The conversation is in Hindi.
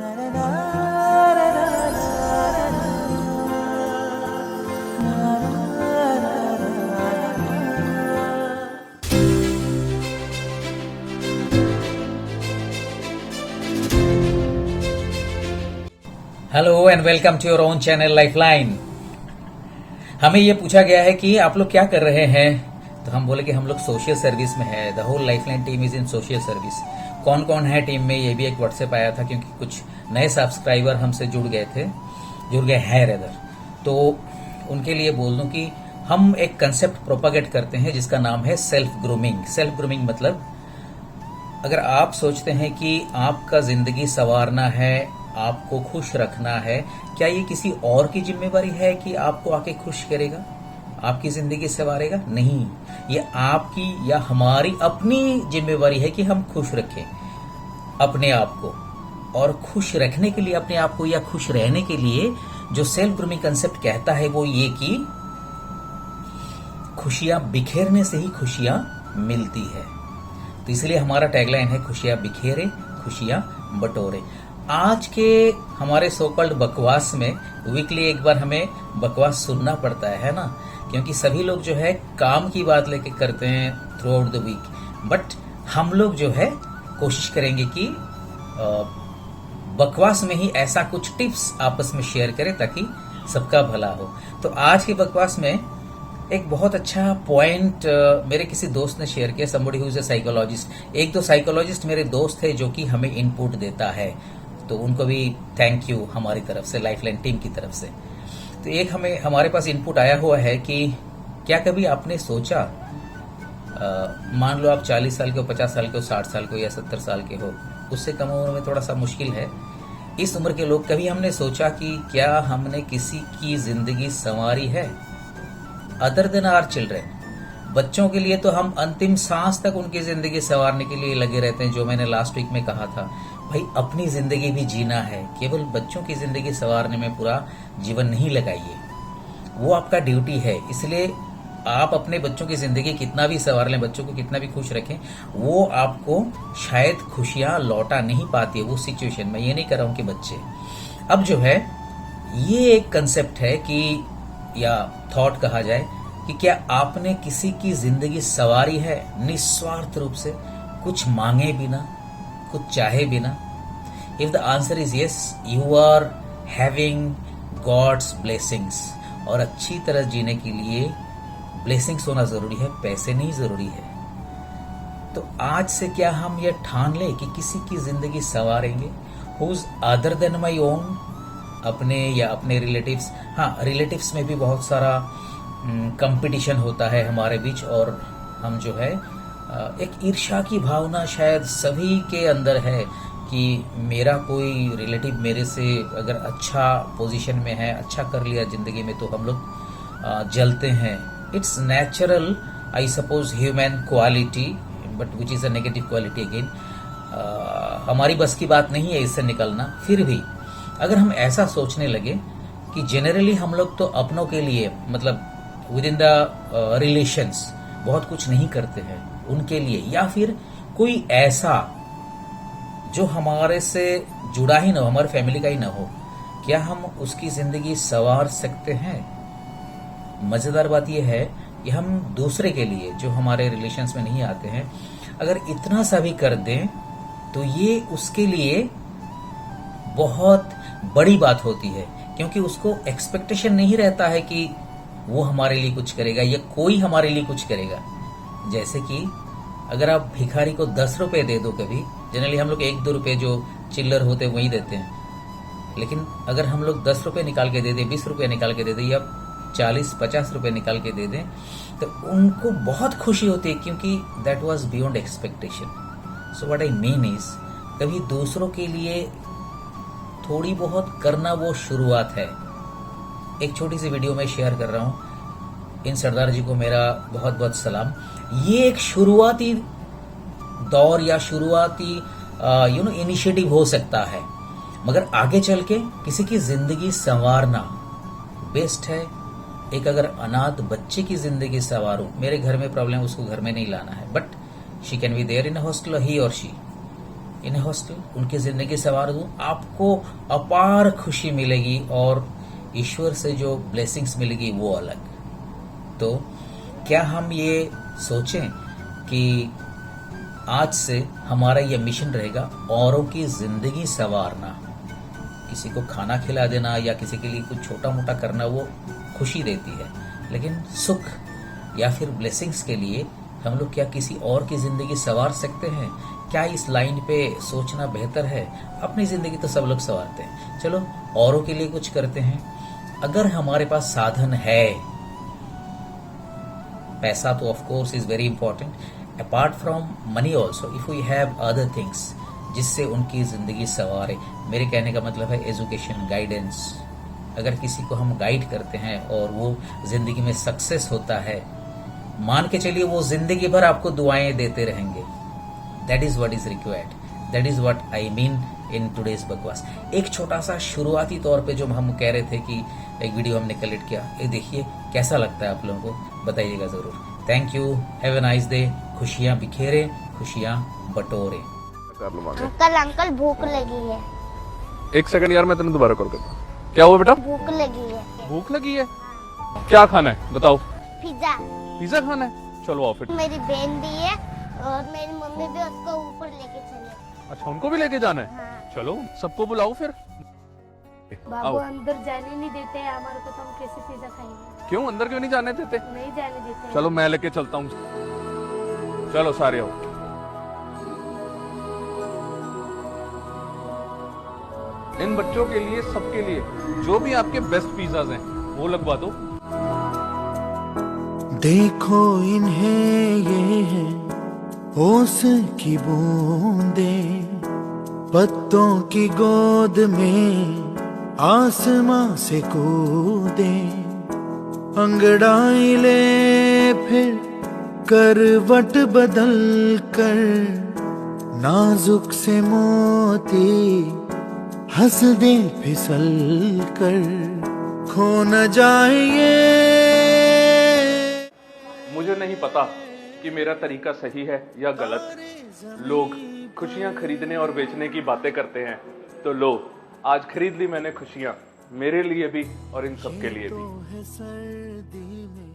Hello and welcome to your own channel lifeline. हमें ये पूछा गया है कि आप लोग क्या कर रहे हैं, तो हम बोले कि हम लोग सोशल सर्विस में है। The whole lifeline team is in social service. कौन कौन है टीम में, ये भी एक व्हाट्सएप आया था क्योंकि कुछ नए सब्सक्राइबर हमसे जुड़ गए हैं रेदर। तो उनके लिए बोल दूं कि हम एक कंसेप्ट प्रोपागेट करते हैं जिसका नाम है सेल्फ ग्रूमिंग। सेल्फ ग्रूमिंग मतलब अगर आप सोचते हैं कि आपका जिंदगी संवारना है, आपको खुश रखना है, क्या ये किसी और की जिम्मेवारी है कि आपको आके खुश करेगा, आपकी जिंदगी संवारेगा? नहीं, ये आपकी या हमारी अपनी जिम्मेवारी है कि हम खुश रखें अपने आप को। और खुश रखने के लिए अपने आप को या खुश रहने के लिए जो सेल्फ ग्रूमिंग कंसेप्ट कहता है वो ये कि खुशियां बिखेरने से ही खुशियां मिलती है। तो इसलिए हमारा टैगलाइन है खुशियां बिखेरे, खुशियां बटोरे। आज के हमारे सो कॉल्ड बकवास में वीकली एक बार हमें बकवास सुनना पड़ता है ना, क्योंकि सभी लोग जो है काम की बात लेके करते हैं throughout the week. But हम लोग जो है कोशिश करेंगे कि बकवास में ही ऐसा कुछ टिप्स आपस में शेयर करें ताकि सबका भला हो। तो आज के बकवास में एक बहुत अच्छा पॉइंट मेरे किसी दोस्त ने शेयर किया, somebody who is a psychologist. एक दो साइकोलॉजिस्ट मेरे दोस्त है जो कि हमें इनपुट देता है, तो उनको भी थैंक यू हमारी तरफ से, लाइफलाइन टीम की तरफ से। तो एक हमारे पास इनपुट आया हुआ है कि क्या कभी आपने सोचा, मान लो आप 40 साल के हो, 50 साल के हो, 60 साल के हो या 70 साल के हो, उससे कम उम्र में थोड़ा सा मुश्किल है। इस उम्र के लोग, कभी हमने सोचा कि क्या हमने किसी की जिंदगी संवारी है अदर देन आवर चिल्ड्रेन? बच्चों के लिए तो हम अंतिम सांस तक उनकी जिंदगी संवारने के लिए लगे रहते हैं, जो मैंने लास्ट वीक में कहा था। भाई अपनी जिंदगी भी जीना है, केवल बच्चों की जिंदगी संवारने में पूरा जीवन नहीं लगाइए, वो आपका ड्यूटी है। इसलिए आप अपने बच्चों की जिंदगी कितना भी संवार लें, बच्चों को कितना भी खुश रखें, वो आपको शायद खुशियां लौटा नहीं पाती है वो सिचुएशन में। ये नहीं कर रहा हूं कि बच्चे, अब जो है ये एक कंसेप्ट है कि या थॉट कहा जाए कि क्या आपने किसी की जिंदगी संवारी है निस्वार्थ रूप से, कुछ मांगे बिना, कुछ चाहे बिना? If the answer is yes, you are having God's blessings. और अच्छी तरह जीने के लिए ब्लेसिंग्स होना जरूरी है, पैसे नहीं जरूरी है। तो आज से क्या हम ये ठान लें कि किसी की जिंदगी संवारेंगे whose other than my own, अपने या अपने रिलेटिव्स। हाँ, रिलेटिव्स में भी बहुत सारा कंपटीशन होता है हमारे बीच, और हम जो है एक ईर्ष्या की भावना शायद सभी के अंदर है कि मेरा कोई रिलेटिव मेरे से अगर अच्छा पोजीशन में है, अच्छा कर लिया जिंदगी में, तो हम लोग जलते हैं। It's natural, I suppose, human quality, but which is a negative quality again. हमारी बस की बात नहीं है इससे निकलना। फिर भी अगर हम ऐसा सोचने लगे कि जनरली हम लोग तो अपनों के लिए, मतलब विद इन द रिलेशंस, बहुत कुछ नहीं करते हैं उनके लिए, या फिर कोई ऐसा जो हमारे से जुड़ा ही ना हो, हमारे फैमिली का ही ना हो, क्या हम उसकी जिंदगी संवार सकते हैं? मजेदार बात यह है कि हम दूसरे के लिए, जो हमारे रिलेशंस में नहीं आते हैं, अगर इतना सा भी कर दें तो ये उसके लिए बहुत बड़ी बात होती है, क्योंकि उसको एक्सपेक्टेशन नहीं रहता है कि वो हमारे लिए कुछ करेगा या कोई हमारे लिए कुछ करेगा। जैसे कि अगर आप भिखारी को 10 रुपए दे दो, कभी जनरली हम लोग 1-2 रुपए जो चिल्लर होते हैं वही देते हैं, लेकिन अगर हम लोग 10 रुपए निकाल के दे दें, 20 रुपए निकाल के दे दें, या 40-50 रुपए निकाल के दे दें, तो उनको बहुत खुशी होती है, क्योंकि that was beyond expectation. So what I mean is, कभी दूसरों के लिए थोड़ी बहुत करना वो शुरुआत है। एक छोटी सी वीडियो में शेयर कर रहा हूं, इन सरदार जी को मेरा बहुत बहुत सलाम। ये एक शुरुआती दौर या शुरुआती इनिशिएटिव हो सकता है, मगर आगे चल के किसी की जिंदगी संवारना बेस्ट है। एक अगर अनाथ बच्चे की जिंदगी संवारूं, मेरे घर में प्रॉब्लम, उसको घर में नहीं लाना है, but she can be there in a hostel, he और शी, इन हॉस्टल, उनकी जिंदगी सवार दूं, आपको अपार खुशी मिलेगी और ईश्वर से जो ब्लेसिंग्स मिलेगी वो अलग। तो क्या हम ये सोचें कि आज से हमारा ये मिशन रहेगा औरों की जिंदगी संवारना, किसी को खाना खिला देना या किसी के लिए कुछ छोटा मोटा करना वो खुशी देती है, लेकिन सुख या फिर ब्लेसिंग्स के लिए हम लोग क्या किसी और की जिंदगी संवार सकते हैं? क्या इस लाइन पे सोचना बेहतर है? अपनी जिंदगी तो सब लोग संवारते हैं, चलो औरों के लिए कुछ करते हैं। अगर हमारे पास साधन है, पैसा तो of course is very important, apart from money also if we have other things जिससे उनकी जिंदगी संवारे। मेरे कहने का मतलब है एजुकेशन, गाइडेंस। अगर किसी को हम गाइड करते हैं और वो जिंदगी में सक्सेस होता है, मान के चलिए वो जिंदगी भर आपको दुआएं देते रहेंगे। That is what is required, that is what I mean in today's बकवास। एक छोटा सा शुरुआती तौर पे जो हम कह रहे थे कि एक वीडियो हमने कलेक्ट किया, ये देखिए कैसा लगता है आप लोगों को, बताइएगा जरूर। Thank you, have a nice day. खुशियां बिखेरे, खुशियां बटोरे। अंकल अंकल भूख लगी है। एक सेकंड यार, मैं तेने दोबारा कॉल करता हूँ। क्या हुआ बेटा? भूख लगी है। भूख लगी है? क्या खाना है बताओ? पिज्जा। पिज्जा खाना है? चलो आओ फिर। मेरी बहन भी है और मेरी मम्मी भी, उसको ऊपर लेके चले। अच्छा, उनको भी लेके जाना है? हाँ। चलो सबको बुलाओ फिर। बाबू आओ। अंदर जाने नहीं देते हैं हमारे को, तो हम कैसे पिज्जा खाएंगे? क्यों अंदर क्यों नहीं जाने देते? नहीं जाने देते हैं। चलो मैं लेके चलता हूँ। चलो सारे आओ। इन बच्चों के लिए, सबके लिए जो भी आपके बेस्ट पिज्जाज हैं वो लगवा दो। देखो इन्हें, ये है ओस की बूंदे, पत्तों की गोद में आसमां से कूदे, अंगड़ाई ले फिर करवट बदल कर, नाजुक से मोती हंस दे फिसल कर, खो न जाए ये। मुझे नहीं पता कि मेरा तरीका सही है या गलत। लोग खुशियां खरीदने और बेचने की बातें करते हैं, तो लो आज खरीद ली मैंने खुशियां, मेरे लिए भी और इन सब के लिए भी। सर्दी में